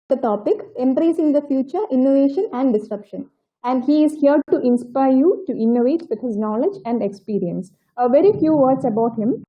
the topic Embracing the Future, Innovation and Disruption. And he is here to inspire you to innovate with his knowledge and experience. A very few words about him.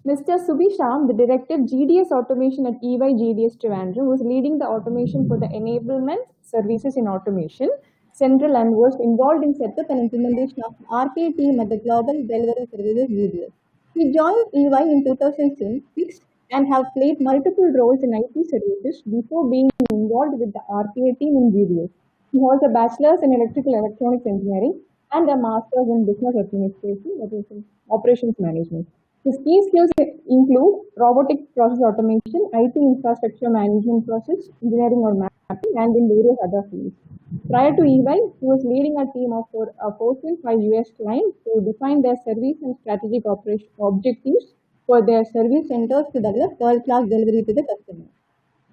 Mr. Subish Ram, the Director GDS Automation at EY GDS Trivandrum, was leading the automation for the Enablement services in automation, central and was involved in setup and implementation of RPA team at the Global Delivery Services GDS. He joined EY in 2006 and have played multiple roles in IT services before being involved with the RPA team in GDS. He holds a bachelor's in electrical electronics engineering and a master's in business administration, that is in operations management. His key skills include robotic process automation, IT infrastructure management process, engineering or mapping, and in various other fields. Prior to EY, he was leading a team of a Fortune 5 US clients to define their service and strategic objectives for their service centers to develop world-class delivery to the customer.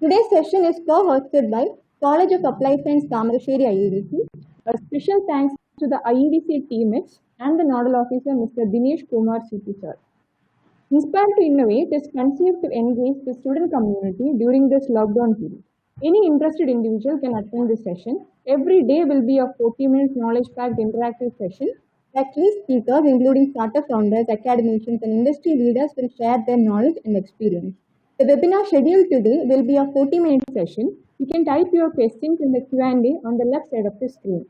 Today's session is co-hosted by College of Applied Science Kamarasheri IEDC. A special thanks to the IEDC teammates and the Nodal Officer, Mr. Dinesh Kumar CP sir. Inspire2Innvote is conceived to engage the student community during this lockdown period. Any interested individual can attend this session. Every day will be a 40-minute knowledge-packed interactive session. Key speakers, including startup founders, academicians, and industry leaders, will share their knowledge and experience. The webinar scheduled today will be a 40-minute session. You can type your questions in the Q&A on the left side of the screen.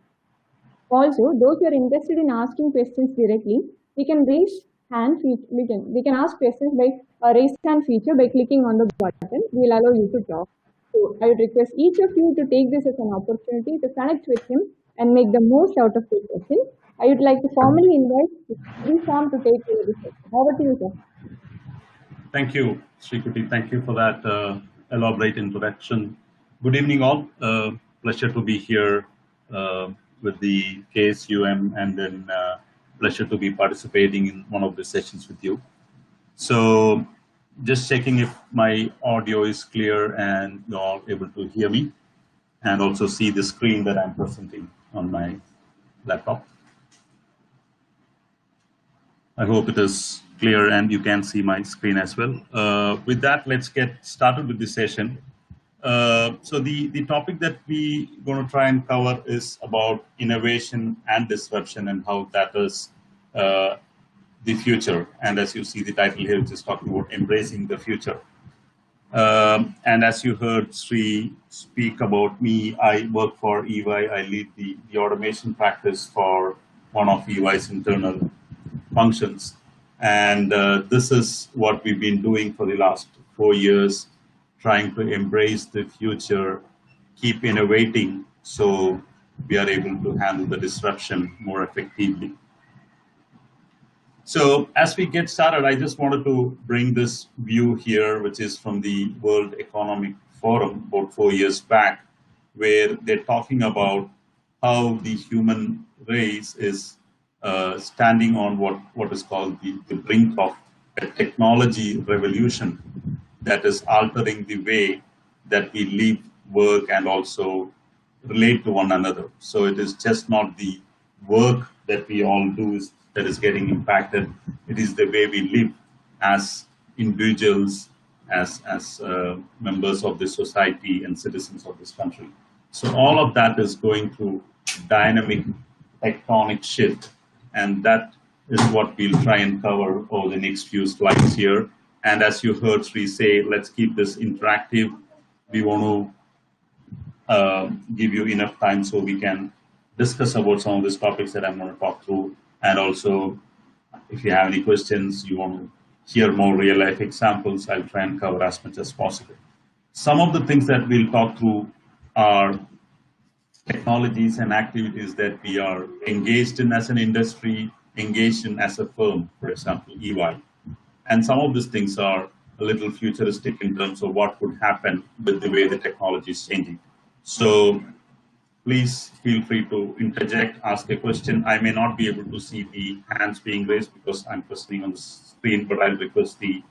Also, those who are interested in asking questions directly, we can raise hand. We can ask questions by a raise hand feature by clicking on the button. We will allow you to talk. So I would request each of you to take this as an opportunity to connect with him and make the most out of this session. I would like to formally invite Subish Ram to take over the session. Over to you, sir. Thank you, Srikuti. Thank you for that elaborate introduction. Good evening, all. Pleasure to be here with the KSUM, and then pleasure to be participating in one of the sessions with you. So just checking if my audio is clear and you're all able to hear me and also see the screen that I'm presenting on my laptop. I hope it is clear and you can see my screen as well. With that, let's get started with the session. So the topic that we're going to try and cover is about innovation and disruption and how that is the future. And as you see the title here, which is talking about embracing the future. And as you heard Sri speak about me, I work for EY. I lead the automation practice for one of EY's internal functions. And this is what we've been doing for the last 4 years, trying to embrace the future, keep innovating so we are able to handle the disruption more effectively. So as we get started, I just wanted to bring this view here, which is from the World Economic Forum about 4 years back, where they're talking about how the human race is standing on what is called the brink of a technology revolution that is altering the way that we live, work, and also relate to one another. So it is just not the work that we all do that is getting impacted. It is the way we live as individuals, as members of the society and citizens of this country. So all of that is going through dynamic tectonic shift. And that is what we'll try and cover over the next few slides here. And as you heard Sri say, let's keep this interactive. We want to give you enough time so we can discuss about some of these topics that I'm going to talk through. And also, if you have any questions, you want to hear more real life examples, I'll try and cover as much as possible. Some of the things that we'll talk through are technologies and activities that we are engaged in as an industry, engaged in as a firm, for example, EY. And some of these things are a little futuristic in terms of what would happen with the way the technology is changing. So please feel free to interject, ask a question. I may not be able to see the hands being raised because I'm presenting on the screen, but I'll request the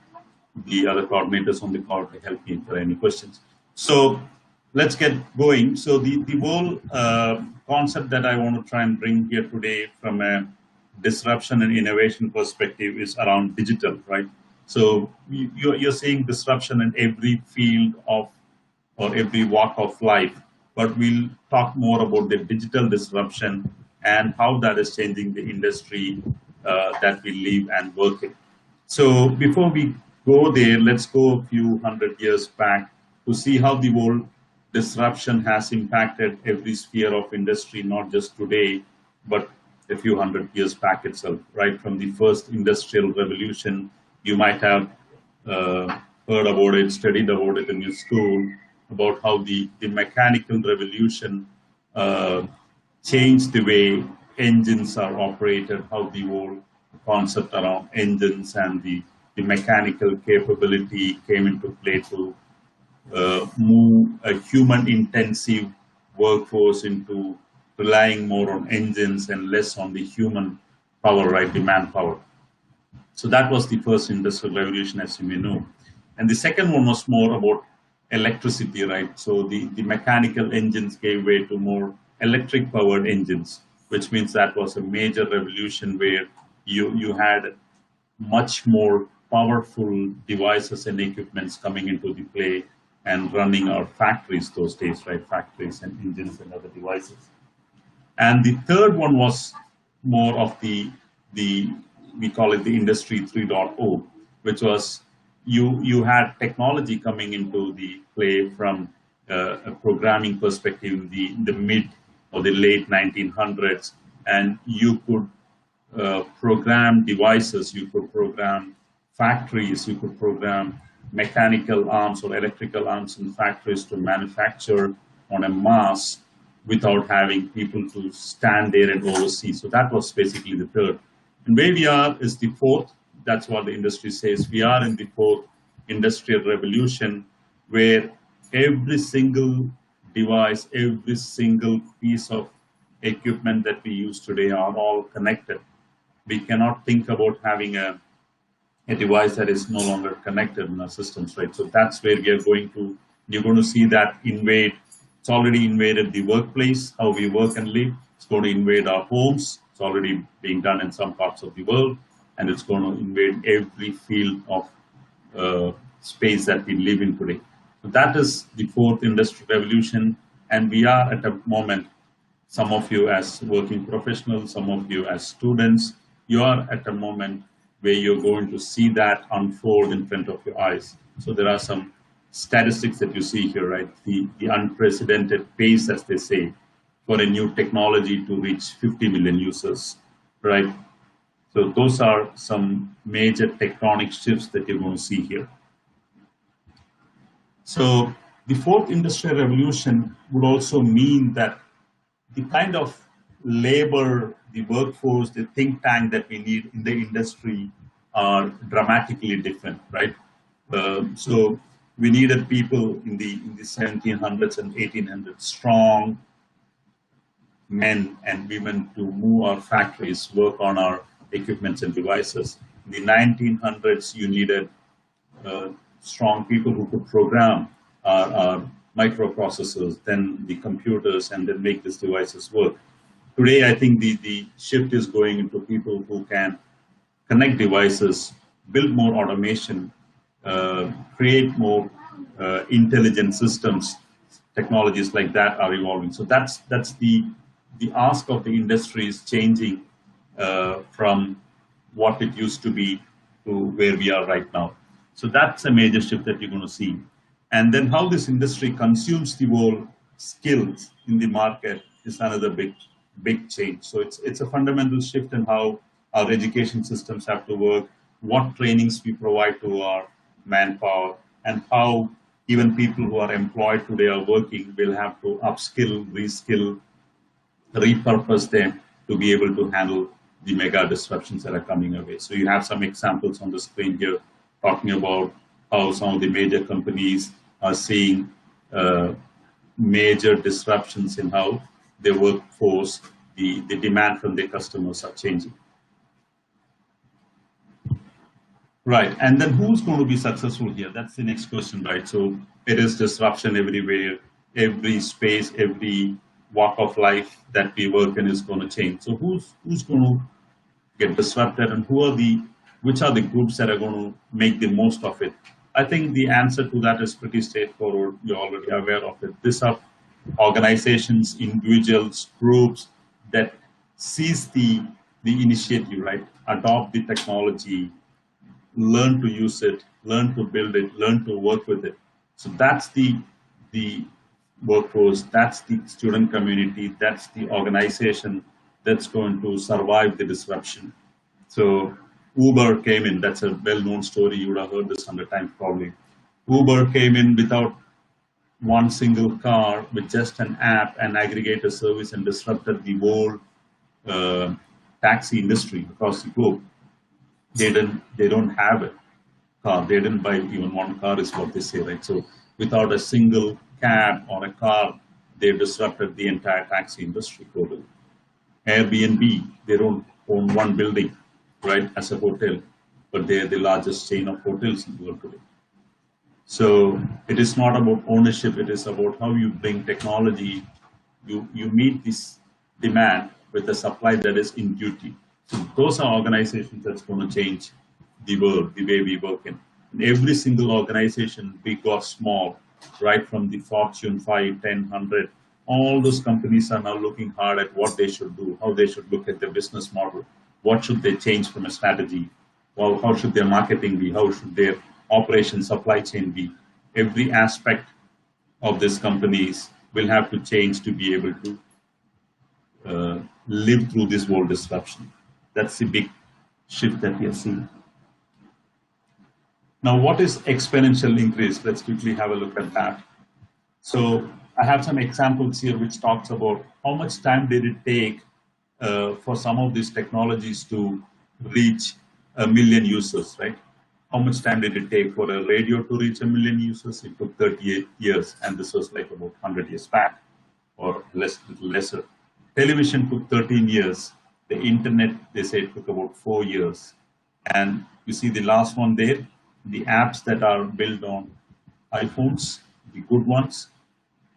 other coordinators on the call to help me if there are any questions. So let's get going. So the whole concept that I want to try and bring here today from a disruption and innovation perspective is around digital, right? So you're seeing disruption in every field of or every walk of life, but we'll talk more about the digital disruption and how that is changing the industry that we live and work in. So before we go there, let's go a few hundred years back to see how the whole disruption has impacted every sphere of industry, not just today, but a few hundred years back itself, right? From the first industrial revolution, you might have heard about it, studied about it in your school, about how the mechanical revolution changed the way engines are operated, how the whole concept around engines and the mechanical capability came into play to move a human-intensive workforce into relying more on engines and less on the human power, right, the manpower. So that was the first industrial revolution, as you may know. And the second one was more about electricity, right? So the mechanical engines gave way to more electric-powered engines, which means that was a major revolution where you had much more powerful devices and equipments coming into the play and running our factories those days, right? Factories and engines and other devices. And the third one was more of the we call it the Industry 3.0, which was you had technology coming into the play from a programming perspective in the mid or the late 1900s, and you could program devices, you could program factories, you could program mechanical arms or electrical arms in factories to manufacture on a mass without having people to stand there and oversee. So that was basically the third. And where we are is the fourth. That's what the industry says. We are in the fourth industrial revolution, where every single device, every single piece of equipment that we use today are all connected. We cannot think about having a device that is no longer connected in our systems, right? So that's where we are going to, you're going to see that invade. It's already invaded the workplace, how we work and live. It's going to invade our homes. It's already being done in some parts of the world, and it's going to invade every field of space that we live in today. So that is the fourth industrial revolution, and we are at a moment, some of you as working professionals, some of you as students, you are at a moment where you're going to see that unfold in front of your eyes. So there are some statistics that you see here, right? The unprecedented pace, as they say, for a new technology to reach 50 million users, right? So those are some major tectonic shifts that you're going to see here. So the fourth industrial revolution would also mean that the kind of labor, the workforce, the think tank that we need in the industry are dramatically different, right? So we needed people in the 1700s and 1800s, strong men and women to move our factories, work on our equipments and devices. In the 1900s, you needed strong people who could program our microprocessors, then the computers, and then make these devices work. Today, I think the shift is going into people who can connect devices, build more automation, create more intelligent systems. Technologies like that are evolving. So that's the ask of the industry is changing from what it used to be to where we are right now. So that's a major shift that you're going to see. And then how this industry consumes the whole skills in the market is another big change. So it's a fundamental shift in how our education systems have to work, what trainings we provide to our manpower, and how even people who are employed today are working will have to upskill, reskill, repurpose them to be able to handle the mega disruptions that are coming away. So you have some examples on the screen here talking about how some of the major companies are seeing major disruptions in how their workforce, the demand from their customers are changing. Right, and then who's going to be successful here? That's the next question, right? So it is disruption everywhere, every space, every walk of life that we work in is going to change. So who's going to get disrupted, and which are the groups that are going to make the most of it? I think the answer to that is pretty straightforward. You're already aware of it. These are organizations, individuals, groups that seize the initiative, right? Adopt the technology, learn to use it, learn to build it, learn to work with it. So that's the workforce, that's the student community, that's the organization that's going to survive the disruption. So Uber came in, that's a well-known story, you would have heard this 100 times probably. Uber came in without one single car, with just an app and aggregator service, and disrupted the whole taxi industry across the globe. They don't have a car, they didn't buy even one car is what they say, right? So without a single cab or a car, they've disrupted the entire taxi industry globally. Airbnb, they don't own one building, right, as a hotel, but they're the largest chain of hotels in the world today. So it is not about ownership, it is about how you bring technology, you meet this demand with a supply that is in duty. So those are organizations that's going to change the world, the way we work in. And every single organization, big or small, right from the Fortune 5, 10, 100, all those companies are now looking hard at what they should do, how they should look at their business model, what should they change from a strategy, well, how should their marketing be, how should their operation supply chain be. Every aspect of these companies will have to change to be able to live through this world disruption. That's the big shift that we are seeing. Now, what is exponential increase? Let's quickly have a look at that. So I have some examples here which talks about how much time did it take for some of these technologies to reach 1 million users, right? How much time did it take for a radio to reach 1 million users? It took 38 years, and this was like about 100 years back, or little lesser. Television took 13 years. The internet, they say, it took about 4 years. And you see the last one there, the apps that are built on iPhones, the good ones,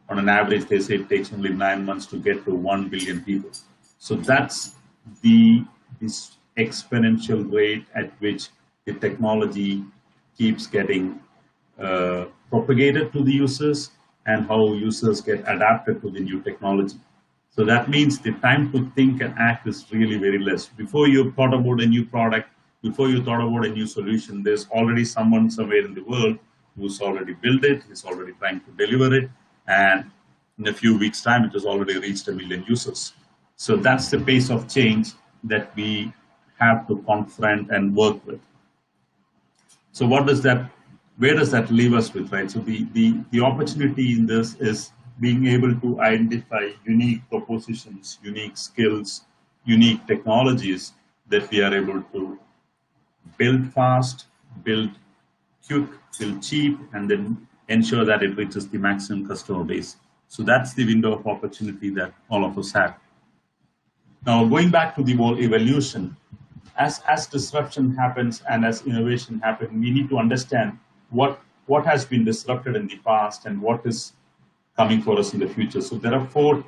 on an average, they say it takes only 9 months to get to 1 billion people. So that's this exponential rate at which the technology keeps getting propagated to the users, and how users get adapted to the new technology. So that means the time to think and act is really very less. Before you thought about a new product, before you thought about a new solution, there's already someone somewhere in the world who's already built it, is already trying to deliver it, and in a few weeks' time, it has already reached 1 million users. So that's the pace of change that we have to confront and work with. So what does that, where does that leave us with, right? So the opportunity in this is being able to identify unique propositions, unique skills, unique technologies that we are able to build fast, build quick, build cheap, and then ensure that it reaches the maximum customer base. So that's the window of opportunity that all of us have. Now, going back to the whole evolution, as disruption happens and as innovation happens, we need to understand what has been disrupted in the past and what is coming for us in the future. So there are 4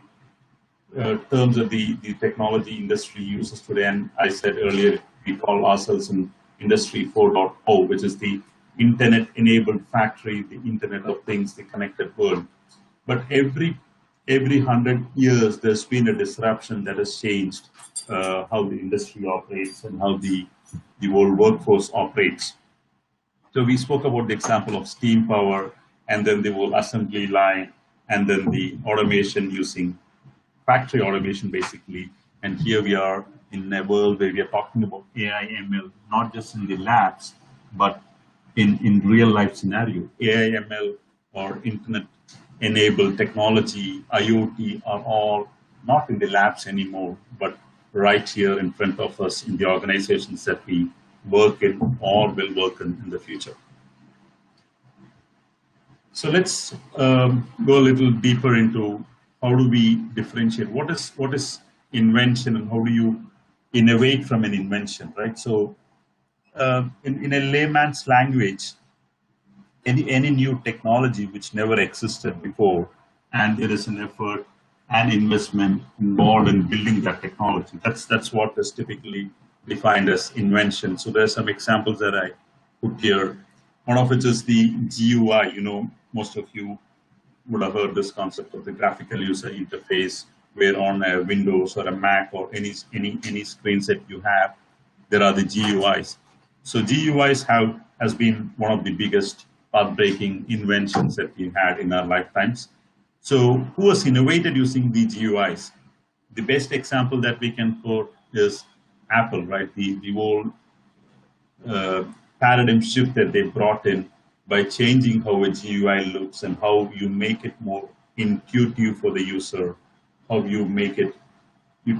terms that the technology industry uses today, and I said earlier, we call ourselves in Industry 4.0, which is the Internet-enabled factory, the Internet of Things, the connected world. But every 100 years, there's been a disruption that has changed how the industry operates and how the whole workforce operates. So we spoke about the example of steam power, and then the whole assembly line, and then the automation using factory automation, basically. And here we are in a world where we are talking about AI, ML, not just in the labs, but in real life scenario. AI, ML, or internet-enabled technology, IoT, are all not in the labs anymore, but right here in front of us in the organizations that we work in or will work in the future. So let's go a little deeper into how do we differentiate what is invention and how do you innovate from an invention, right? So in a layman's language, any new technology which never existed before, and there is an effort and investment involved in building that technology. That's what is typically defined as invention. So there are some examples that I put here. One of which is the GUI. Most of you would have heard this concept of the graphical user interface, where on a Windows or a Mac or any screen set you have, there are the GUIs. So GUIs has been one of the biggest path-breaking inventions that we had in our lifetimes. So who has innovated using the GUIs? The best example that we can quote is Apple, right? The whole paradigm shift that they brought in by changing how a GUI looks and how you make it more intuitive for the user, how you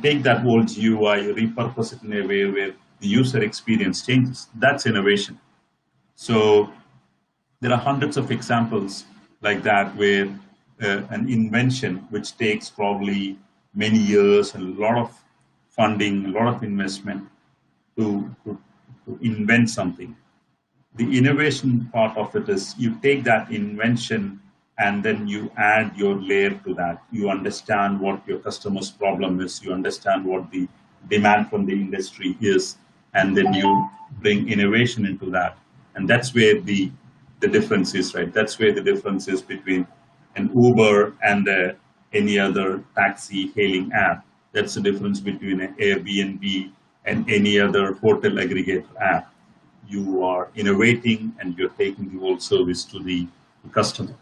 take that whole GUI, repurpose it in a way where the user experience changes. That's innovation. So there are hundreds of examples like that where an invention which takes probably many years and a lot of funding, a lot of investment to invent something. The innovation part of it is you take that invention and then you add your layer to that. You understand what your customer's problem is, you understand what the demand from the industry is, and then you bring innovation into that. And that's where the difference is, right? That's where the difference is between an Uber and any other taxi hailing app. That's the difference between an Airbnb and any other hotel aggregator app. You are innovating and you're taking the whole service to the customer.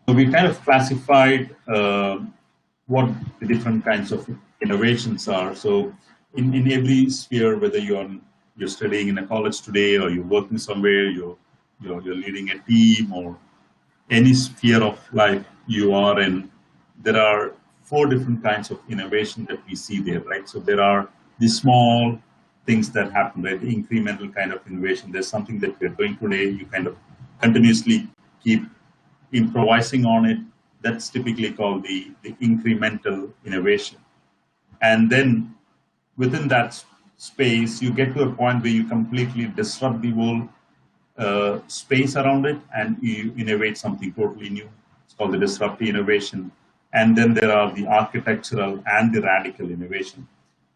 So we kind of classified what the different kinds of innovations are. So in every sphere, whether you're studying in a college today or you're working somewhere, you're leading a team, or any sphere of life you are in, there are 4 different kinds of innovation that we see there, right? So there are the small things that happen, right? The incremental kind of innovation. There's something that we're doing today, you kind of continuously keep improvising on it. That's typically called the incremental innovation. And then within that space, you get to a point where you completely disrupt the whole space around it and you innovate something totally new. It's called the disruptive innovation. And then there are the architectural and the radical innovation.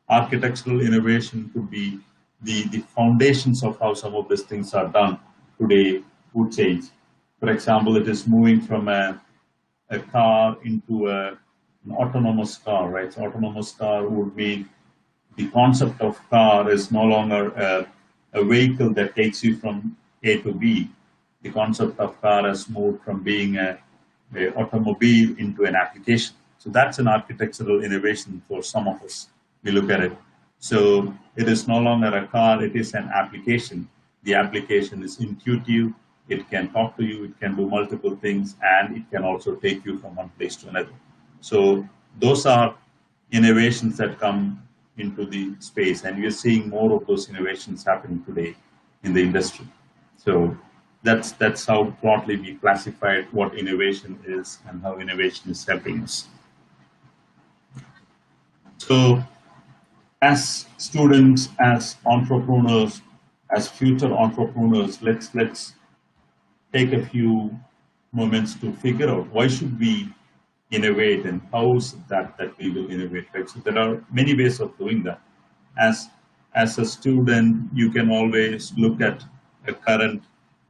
Architectural innovation could be the foundations of how some of these things are done today would change. For example, it is moving from a car into an autonomous car, right? So autonomous car would mean the concept of car is no longer a vehicle that takes you from A to B. The concept of car has moved from being a automobile into an application. So that's an architectural innovation for some of us. We look at it. So it is no longer a car, it is an application. The application is intuitive, it can talk to you, it can do multiple things, and it can also take you from one place to another. So those are innovations that come into the space, and we're seeing more of those innovations happening today in the industry. So that's how broadly we classified what innovation is and how innovation is helping us. So as students, as entrepreneurs, as future entrepreneurs, let's take a few moments to figure out why should we innovate and how is that we will innovate, right? So there are many ways of doing that. As a student, you can always look at a current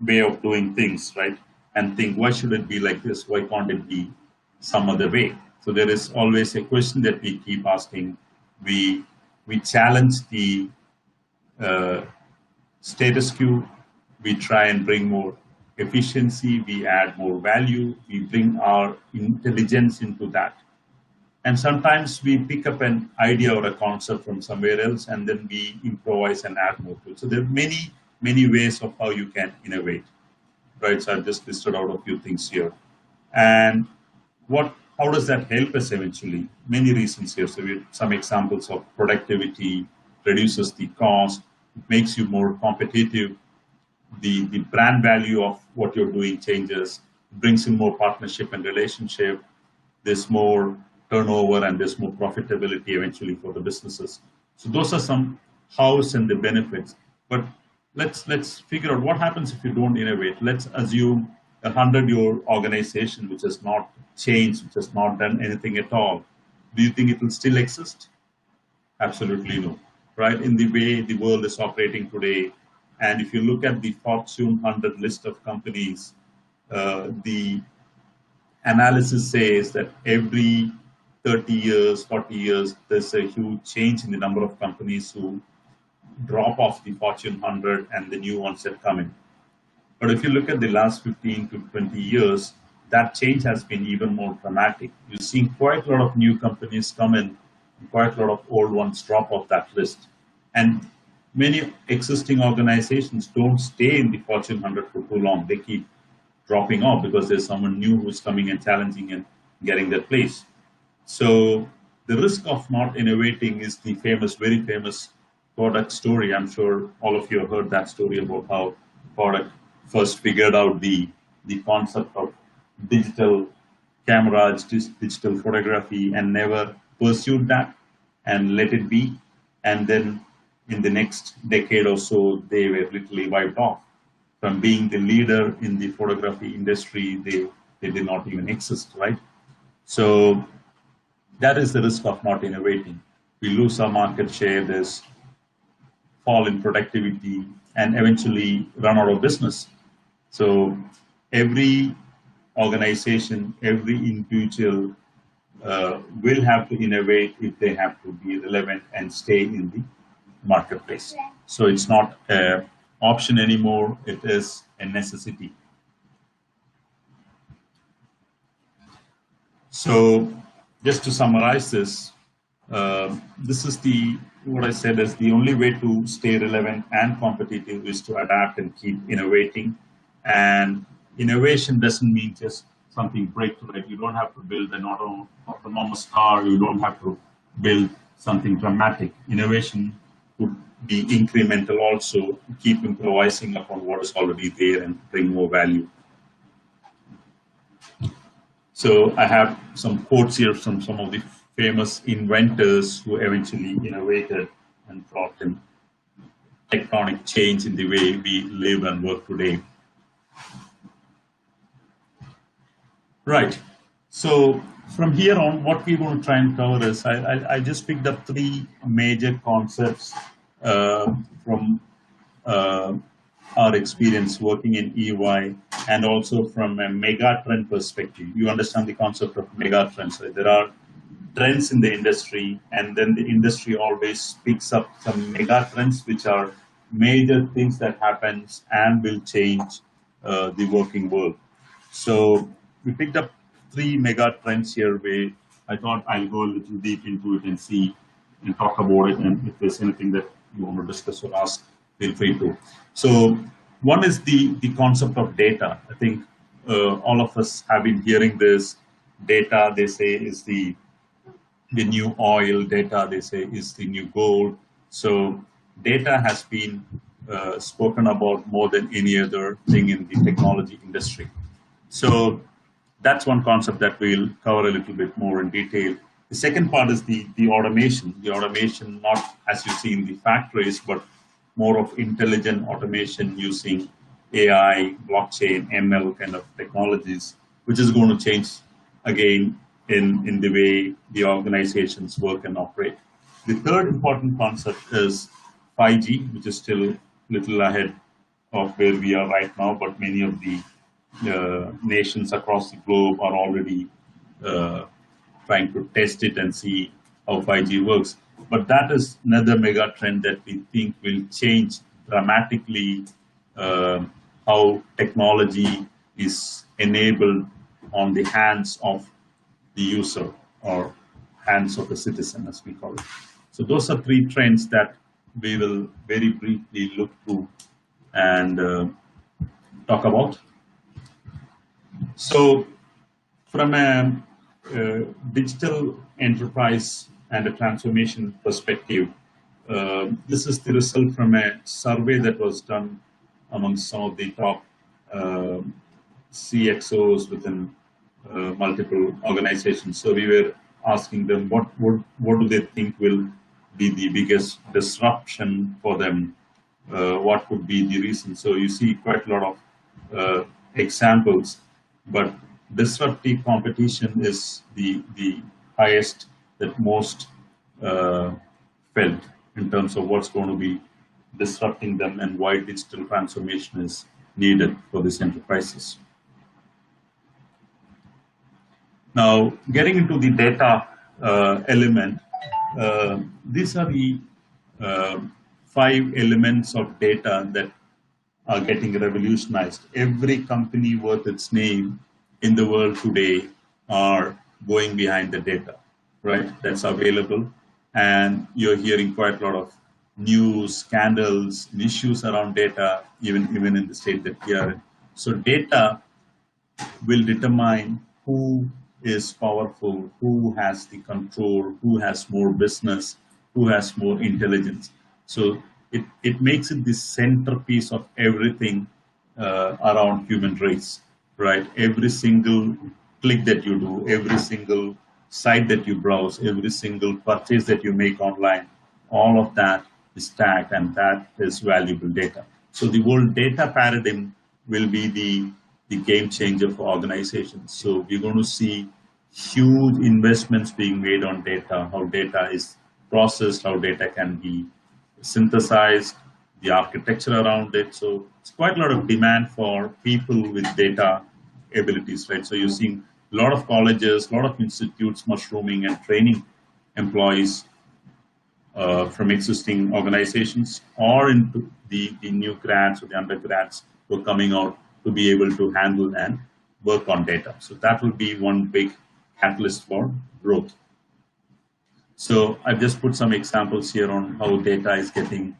way of doing things, right? And think, why should it be like this? Why can't it be some other way? So there is always a question that we keep asking. We challenge the status quo. We try and bring more efficiency. We add more value. We bring our intelligence into that. And sometimes we pick up an idea or a concept from somewhere else, and then we improvise and add more to it. So there are many ways of how you can innovate, right? So I've just listed out a few things here. And how does that help us eventually? Many reasons here. So we have some examples of productivity, reduces the cost, it makes you more competitive. The brand value of what you're doing changes, brings in more partnership and relationship. There's more turnover and there's more profitability eventually for the businesses. So those are some hows and the benefits. But let's figure out what happens if you don't innovate. Let's assume a 100-year organization which has not changed, which has not done anything at all. Do you think it will still exist? Absolutely no, right? In the way the world is operating today, And if you look at the Fortune 100 list of companies, the analysis says that every 30 years, 40 years, there's a huge change in the number of companies who drop off the Fortune 100 and the new ones that come in. But if you look at the last 15 to 20 years, that change has been even more dramatic. You've seen quite a lot of new companies come in, and quite a lot of old ones drop off that list. And many existing organizations don't stay in the Fortune 100 for too long. They keep dropping off because there's someone new who's coming and challenging and getting their place. So the risk of not innovating is the very famous Kodak story. I'm sure all of you have heard that story about how Kodak first figured out the concept of digital cameras, digital photography, and never pursued that and let it be. And then in the next decade or so, they were literally wiped off. From being the leader in the photography industry, they did not even exist, right? So that is the risk of not innovating. We lose our market share, there's fall in productivity, and eventually run out of business. So every organization, every individual will have to innovate if they have to be relevant and stay in the marketplace. So it's not an option anymore, it is a necessity. So just to summarize this, this is what I said is the only way to stay relevant and competitive is to adapt and keep innovating. And innovation doesn't mean just something breakthrough. You don't have to build an autonomous car. You don't have to build something dramatic. Innovation would be incremental also, keep improvising upon what is already there and bring more value. So I have some quotes here from some of the famous inventors who eventually innovated and brought in tectonic change in the way we live and work today. Right. So from here on, what we're going to try and cover is I just picked up three major concepts from our experience working in EY and also from a megatrend perspective. You understand the concept of megatrends, right? There are trends in the industry, and then the industry always picks up some megatrends, which are major things that happens and will change the working world. So we picked up three megatrends here where I thought I'll go a little deep into it and see and talk about it. And if there's anything that you want to discuss or ask, feel free to. So one is the concept of data. I think all of us have been hearing this. Data, they say, is the new oil. Data, they say, is the new gold. So data has been spoken about more than any other thing in the technology industry. So that's one concept that we'll cover a little bit more in detail. The second part is the automation. The automation, not as you see in the factories, but more of intelligent automation using AI, blockchain, ML kind of technologies, which is going to change again in the way the organizations work and operate. The third important concept is 5G, which is still a little ahead of where we are right now, but many of the nations across the globe are already trying to test it and see how 5G works. But that is another mega trend that we think will change dramatically how technology is enabled on the hands of the user or hands of the citizen, as we call it. So those are three trends that we will very briefly look through and talk about. So from a digital enterprise and a transformation perspective, this is the result from a survey that was done among some of the top CXOs within multiple organizations. So we were asking them what do they think will be the biggest disruption for them, what could be the reason. So you see quite a lot of examples, but disruptive competition is the highest, that most felt in terms of what's going to be disrupting them, and why digital transformation is needed for these enterprises. Now, getting into the data element, these are the 5 elements of data that are getting revolutionized. Every company worth its name in the world today are going behind the data, right? That's available. And you're hearing quite a lot of news, scandals, and issues around data, even in the state that we are in. So data will determine who is powerful, who has the control, who has more business, who has more intelligence. So it makes it the centerpiece of everything around human race, right? Every single click that you do, every single site that you browse, every single purchase that you make online, all of that is tagged, and that is valuable data. So the whole data paradigm will be the game changer for organizations. So we're going to see huge investments being made on data, how data is processed, how data can be synthesized, the architecture around it. So it's quite a lot of demand for people with data abilities, right? So you're seeing a lot of colleges, a lot of institutes mushrooming and training employees from existing organizations or into the new grads or the undergrads who are coming out to be able to handle and work on data. So that will be one big catalyst for growth. So I've just put some examples here on how data is getting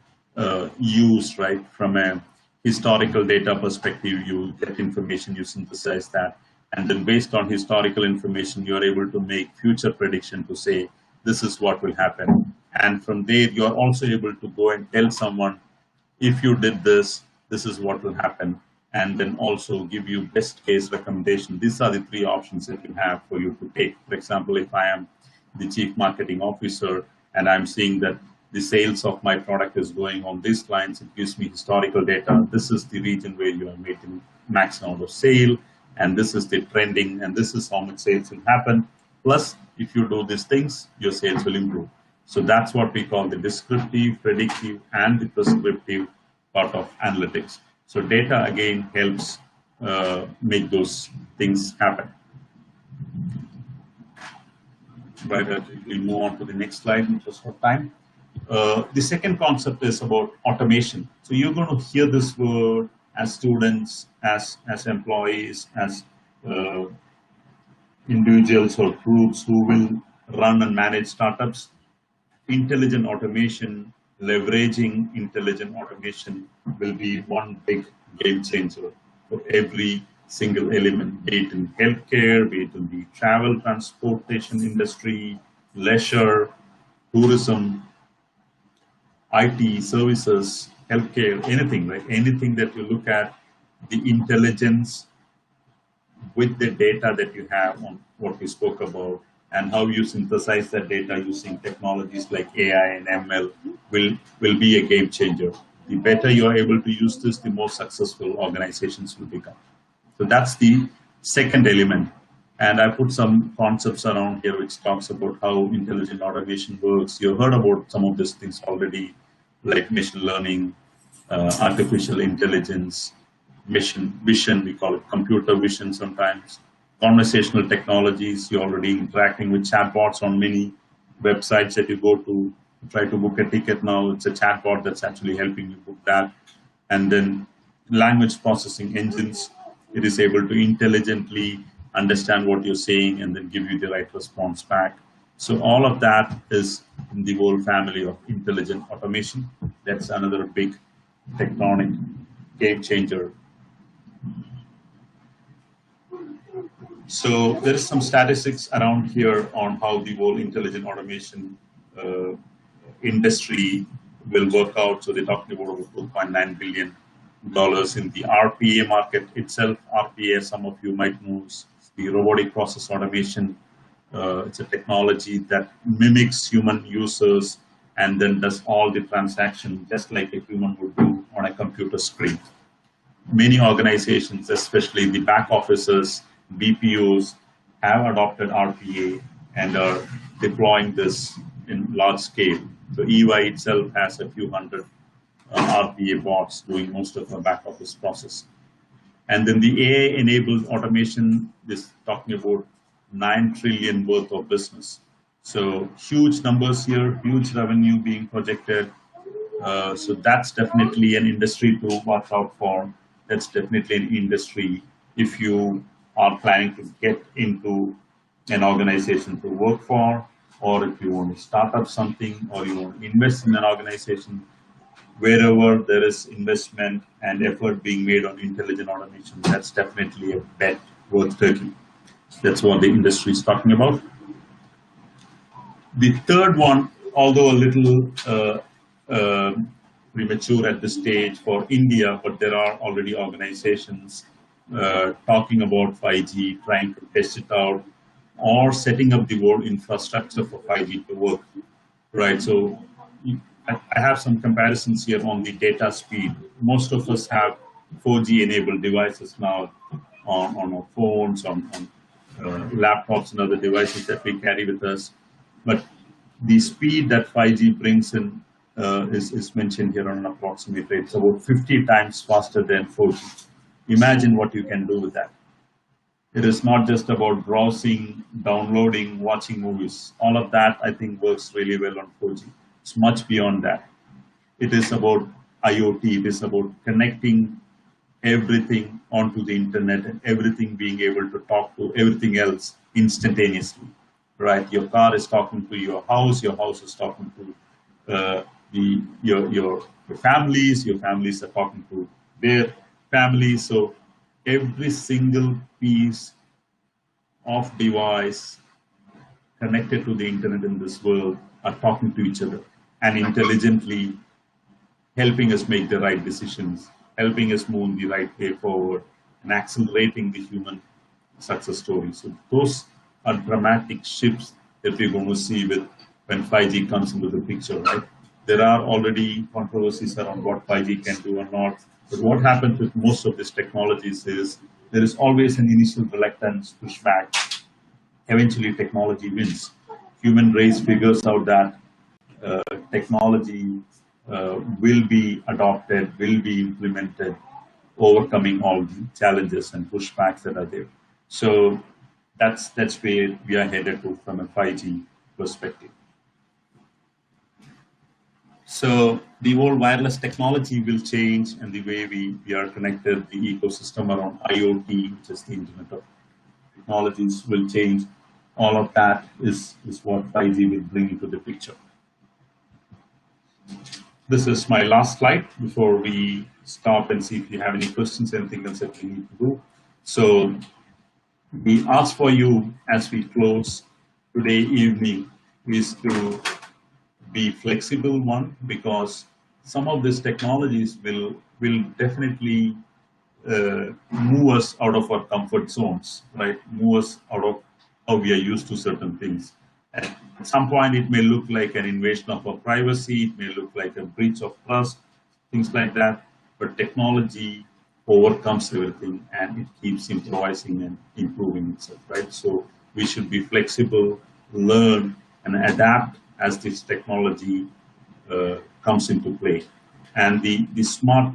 used, right? From a historical data perspective, you get information, you synthesize that, and then based on historical information, you're able to make future prediction to say, this is what will happen. And from there, you're also able to go and tell someone, if you did this, this is what will happen. And then also give you best case recommendation. These are the 3 options that you have for you to take. For example, if I am the chief marketing officer and I'm seeing that the sales of my product is going on these lines, it gives me historical data. This is the region where you are making max amount of sale, and this is the trending, and this is how much sales will happen. Plus, if you do these things, your sales will improve. So that's what we call the descriptive, predictive, and the prescriptive part of analytics. So data, again, helps make those things happen. Right, we'll move on to the next slide in just for time. The second concept is about automation. So you're going to hear this word as students, as employees, as individuals or groups who will run and manage startups. Intelligent automation, leveraging intelligent automation will be one big game changer for every single element, be it in healthcare, be it in the travel transportation industry, leisure, tourism, IT, services, healthcare, anything, right? Anything that you look at, the intelligence with the data that you have on what we spoke about and how you synthesize that data using technologies like AI and ML will be a game changer. The better you are able to use this, the more successful organizations will become. So that's the second element. And I put some concepts around here which talks about how intelligent automation works. You've heard about some of these things already, like machine learning, artificial intelligence, machine vision, we call it computer vision sometimes, conversational technologies. You're already interacting with chatbots on many websites that you go to try to book a ticket now. It's a chatbot that's actually helping you book that. And then language processing engines. It is able to intelligently understand what you're saying and then give you the right response back. So all of that is in the whole family of intelligent automation. That's another big tectonic game changer. So there is some statistics around here on how the whole intelligent automation industry will work out. So they're talking about over $2.9 billion in the RPA market itself. RPA, some of you might know, is the robotic process automation. It's a technology that mimics human users and then does all the transaction just like a human would do on a computer screen. Many organizations, especially the back offices, BPOs, have adopted RPA and are deploying this in large scale. So EY itself has a few hundred RPA bots doing most of the back office process. And then the AI-enabled automation is talking about 9 trillion worth of business. So huge numbers here, huge revenue being projected. So that's definitely an industry to watch out for. That's definitely an industry if you are planning to get into an organization to work for, or if you want to start up something, or you want to invest in an organization. Wherever there is investment and effort being made on intelligent automation, that's definitely a bet worth taking. That's what the industry is talking about. The third one, although a little premature at this stage for India, but there are already organizations talking about 5G, trying to test it out, or setting up the whole infrastructure for 5G to work, right? So I have some comparisons here on the data speed. Most of us have 4G enabled devices now on our phones, on laptops and other devices that we carry with us. But the speed that 5G brings in is mentioned here on an approximate rate. It's about 50 times faster than 4G. Imagine what you can do with that. It is not just about browsing, downloading, watching movies. All of that, I think, works really well on 4G. It's much beyond that. It is about IoT. It is about connecting everything onto the internet and everything being able to talk to everything else instantaneously, right? Your car is talking to your house is talking to your families are talking to their families. So every single piece of device connected to the internet in this world are talking to each other and intelligently helping us make the right decisions, helping us move the right way forward, and accelerating the human success story. So those are dramatic shifts that we're going to see with when 5G comes into the picture, right? There are already controversies around what 5G can do or not. But what happens with most of these technologies is there is always an initial reluctance, pushback. Eventually, technology wins. Human race figures out that technology will be adopted, will be implemented, overcoming all the challenges and pushbacks that are there. So that's where we are headed to from a 5G perspective. So the whole wireless technology will change, and the way we are connected, the ecosystem around IoT, which is the Internet of Technologies, will change. All of that is what 5G will bring into the picture. This is my last slide before we stop and see if you have any questions, anything else that we need to do. So we ask for you as we close today evening is to be flexible, one, because some of these technologies will definitely move us out of our comfort zones, right? Move us out of how we are used to certain things. At some point, it may look like an invasion of our privacy, it may look like a breach of trust, things like that, but technology overcomes everything and it keeps improvising and improving itself, right? So we should be flexible, learn, and adapt as this technology comes into play. And the smart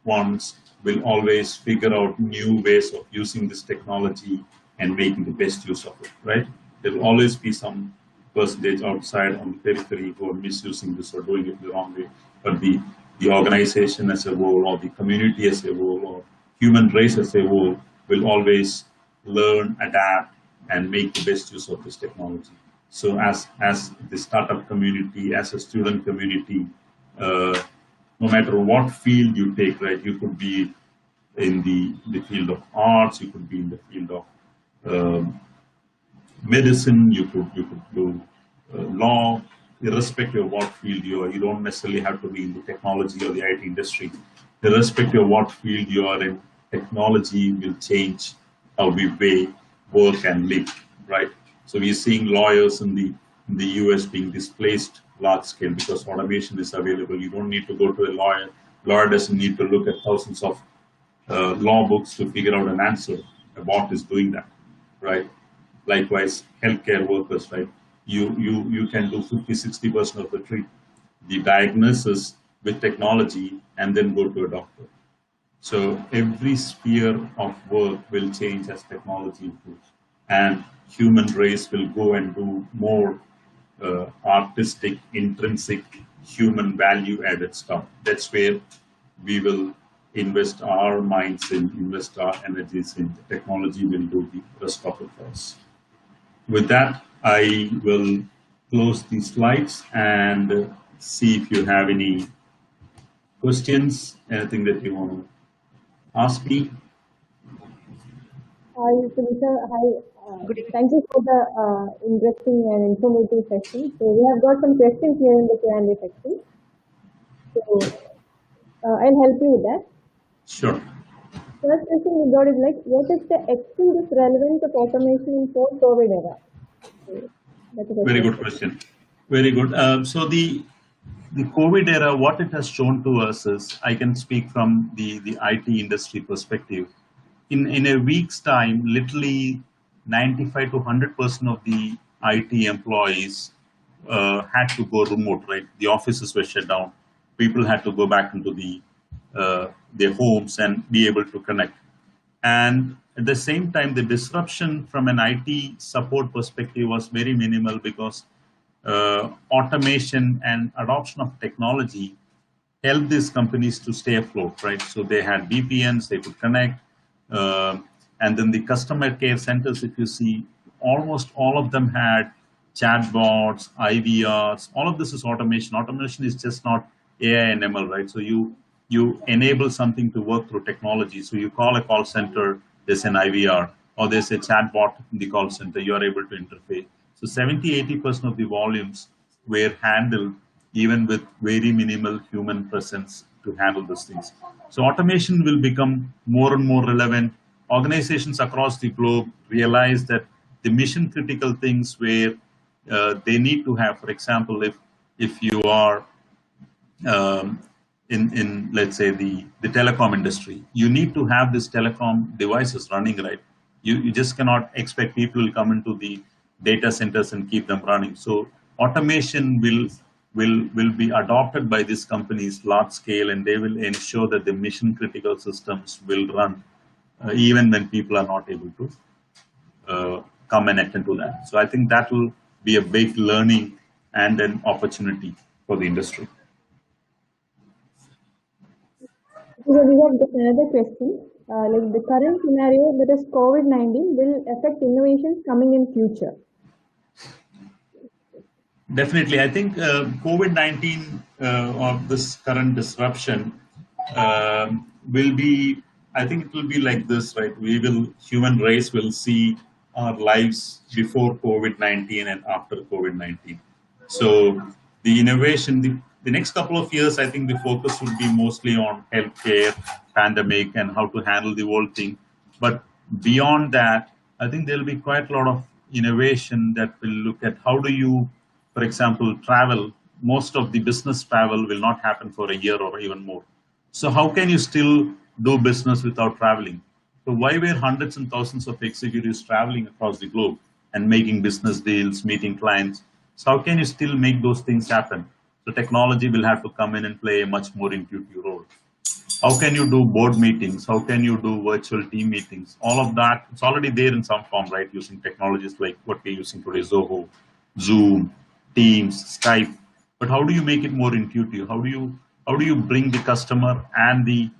ones will always figure out new ways of using this technology and making the best use of it, right? There will always be some percentage outside on the periphery who are misusing this or doing it the wrong way. But the organization as a whole, or the community as a whole, or human race as a whole will always learn, adapt, and make the best use of this technology. So as the startup community, as a student community, no matter what field you take, right, you could be in the field of arts, you could be in the field of medicine, you could do law, irrespective of what field you are. You don't necessarily have to be in the technology or the IT industry. Irrespective of what field you are in, technology will change how we work and live, right? So we're seeing lawyers in the US being displaced large scale because automation is available. You don't need to go to a lawyer. Lawyer doesn't need to look at thousands of law books to figure out an answer. A bot is doing that, right? Likewise, healthcare workers, right? You can do 50-60% of the treatment. The diagnosis with technology and then go to a doctor. So every sphere of work will change as technology improves, and human race will go and do more artistic, intrinsic, human value-added stuff. That's where we will invest our minds in, invest our energies in. The technology will do the rest of it for us. With that, I will close the slides and see if you have any questions, anything that you want to ask me. Hi, Subish. Hi. Thank you for the interesting and informative session. So we have got some questions here in the Q&A section. So I'll help you with that. Sure. First question we got is like, what is the extent of relevance of automation in post-COVID era? So that's a Very good question. Very good. So the COVID era, what it has shown to us is, I can speak from the IT industry perspective. In a week's time, literally 95 to 100% of the IT employees had to go remote, right? The offices were shut down. People had to go back into their homes and be able to connect. And at the same time, the disruption from an IT support perspective was very minimal, because automation and adoption of technology helped these companies to stay afloat, right? So they had VPNs, they could connect. And then the customer care centers, if you see, almost all of them had chatbots, IVRs. All of this is automation. Automation is just not AI and ML, right? So you enable something to work through technology. So you call a call center, there's an IVR, or there's a chatbot in the call center, you are able to interface. So 70-80% of the volumes were handled even with very minimal human presence to handle those things. So automation will become more and more relevant. Organizations across the globe realize that the mission critical things where they need to have, for example, if you are in let's say the telecom industry, you need to have these telecom devices running, right? You just cannot expect people to come into the data centers and keep them running. So automation will be adopted by these companies large scale, and they will ensure that the mission critical systems will run even when people are not able to come and attend to that. So I think that will be a big learning and an opportunity for the industry. So we have another question. Like the current scenario, that is COVID-19, will affect innovations coming in future. Definitely, I think COVID-19 or this current disruption will be. I think it will be like this, right? Human race will see our lives before COVID-19 and after COVID-19. So the innovation, the next couple of years, I think the focus will be mostly on healthcare, pandemic, and how to handle the whole thing. But beyond that, I think there will be quite a lot of innovation that will look at how do you, for example, travel. Most of the business travel will not happen for a year or even more. So how can you still do business without traveling? So why were hundreds and thousands of executives traveling across the globe and making business deals, meeting clients? So how can you still make those things happen? So technology will have to come in and play a much more intuitive role. How can you do board meetings? How can you do virtual team meetings? All of that, it's already there in some form, right? Using technologies like what we're using today, Zoho, Zoom, Teams, Skype. But how do you make it more intuitive? How do you bring the customer and the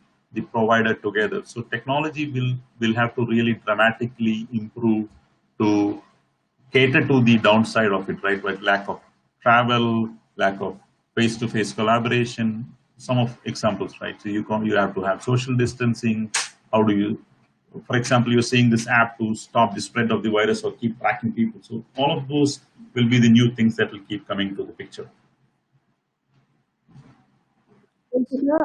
provider together? So technology will have to really dramatically improve to cater to the downside of it, right? With lack of travel, lack of face-to-face collaboration, some of examples, right? So you have to have social distancing. How do you, for example, you're seeing this app to stop the spread of the virus or keep tracking people. So all of those will be the new things that will keep coming to the picture. Thank you, sir.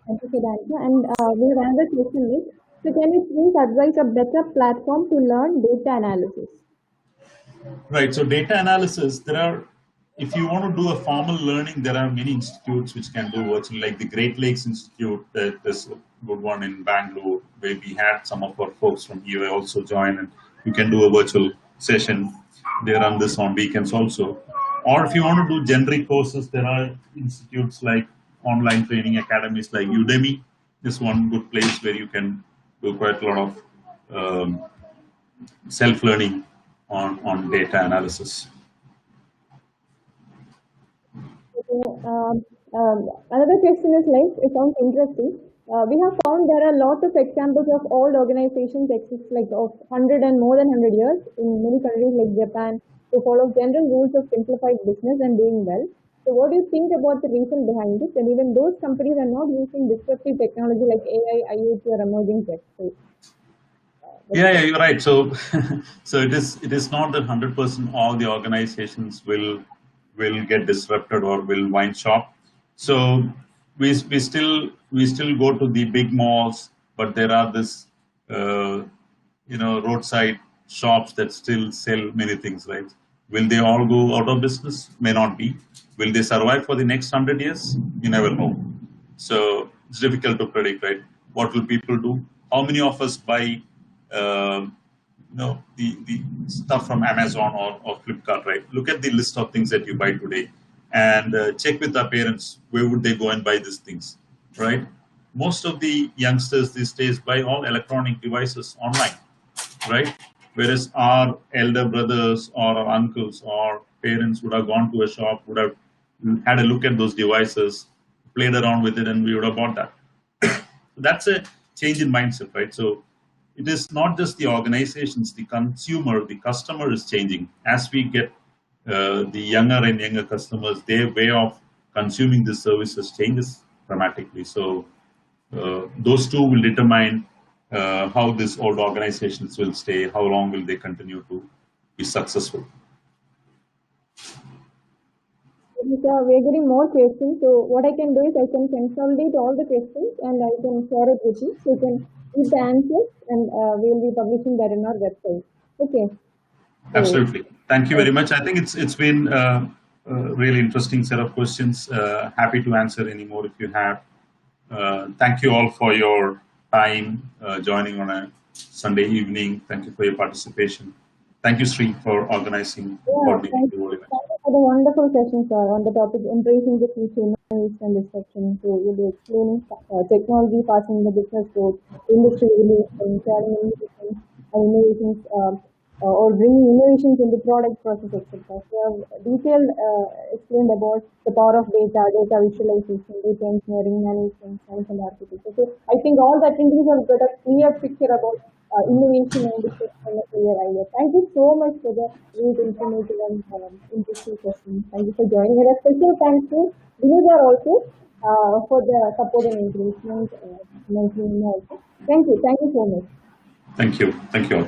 Thank you for the answer. And we have another question is, so can you please advise a better platform to learn data analysis? Right. So data analysis, if you want to do a formal learning, there are many institutes which can do virtually, like the Great Lakes Institute. There's a good one in Bangalore, where we had some of our folks from UA also join, and you can do a virtual session. They run this on weekends also. Or if you want to do generic courses, there are institutes like online training academies like Udemy is one good place where you can do quite a lot of self-learning on data analysis. Okay, another question is like, it sounds interesting. We have found there are lots of examples of old organizations exist like of 100 and more than 100 years in many countries like Japan to follow general rules of simplified business and doing well. So what do you think about the reason behind it? And even those companies are not using disruptive technology like AI, IoT or emerging tech. So, yeah, you're right. So, so it is not that 100% all the organizations will get disrupted or will wind shop. So we still go to the big malls, but there are this roadside shops that still sell many things, right? Will they all go out of business? May not be. Will they survive for the next 100 years? You never know. So it's difficult to predict, right? What will people do? How many of us buy the stuff from Amazon or Flipkart, right? Look at the list of things that you buy today and check with our parents, where would they go and buy these things, right? Most of the youngsters these days buy all electronic devices online, right? Whereas our elder brothers or our uncles or parents would have gone to a shop, would have had a look at those devices, played around with it, and we would have bought that. That's a change in mindset, right? So it is not just the organizations, the consumer, the customer is changing. As we get the younger and younger customers, their way of consuming the services changes dramatically. So those two will determine how these old organizations will stay, how long will they continue to be successful. We're getting more questions. So what I can do is I can consolidate all the questions and I can share it with you. So you can read the answers and we'll be publishing that in our website. Okay. Absolutely. Thank you very much. I think it's been a really interesting set of questions. Happy to answer any more if you have. Thank you all for your time joining on a Sunday evening. Thank you for your participation. Thank you, Sri, for organizing the whole event. Thank you for the wonderful session, sir, on the topic embracing the future, innovation and disruption. So you'll be explaining technology, passing the business growth, industry evolution, sharing innovations, or bringing innovations into product process, etc. So you have detailed explained about the power of data visualization, data engineering, management, science and architecture. So I think all the attendees have got a clear picture about innovation and disruption of your idea. Thank you so much for the great informative and interesting session. Thank you for joining. And a special thanks to Vinegar also for the support and encouragement mentioning also. Thank you so much. Thank you all.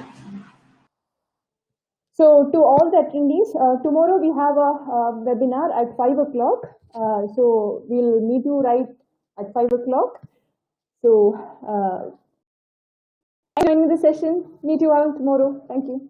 So to all the attendees, tomorrow we have a webinar at 5 o'clock. So we'll meet you right at 5 o'clock. So joining the session. Meet you all tomorrow. Thank you.